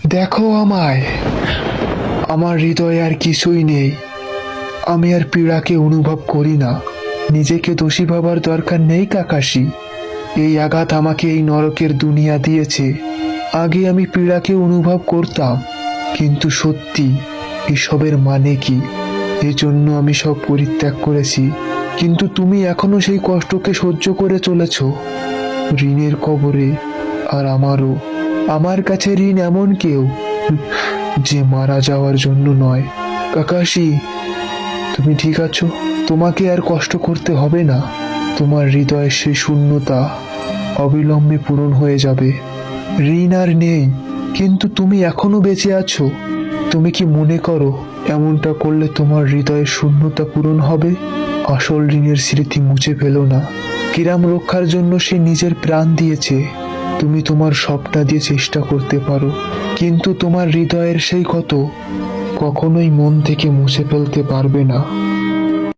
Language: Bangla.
দেখো আমায়, আমার হৃদয়ে আর কিছুই নেই। আমি আর পীড়াকে অনুভব করি না। নিজেকে দোষী ভাবার দরকার নেই কাকাশি। এই আঘাত আমাকে এই নরকের দুনিয়া দিয়েছে। আগে আমি পীড়াকে অনুভব করতাম, কিন্তু সত্যি এসবের মানে কি? এজন্য আমি সব পরিত্যাগ করেছি। কিন্তু তুমি এখনো সেই কষ্টকে সহ্য করে চলেছ, ঋণের কবরে। আর আমারও, আমার কাছে ঋণ এমন কেউ যে মারা যাওয়ার জন্য নয়। কাকাশি, তুমি ঠিক আছো? তোমাকে আর কষ্ট করতে হবে না। তোমার হৃদয়ের সেই শূন্যতা অবিলম্বে পূরণ হয়ে যাবে। ঋণ আর নেই, কিন্তু তুমি এখনো বেঁচে আছো। তুমি কি মনে করো এমনটা করলে তোমার হৃদয়ের শূন্যতা পূরণ হবে? আসল ঋণের স্মৃতি মুছে ফেলো না। কিরাম রক্ষার জন্য সে নিজের প্রাণ দিয়েছে। তুমি তোমার সবটা দিয়ে চেষ্টা করতে পারো, কিন্তু তোমার হৃদয়ের সেই ক্ষত কখনোই মন থেকে মুছে ফেলতে পারবে না।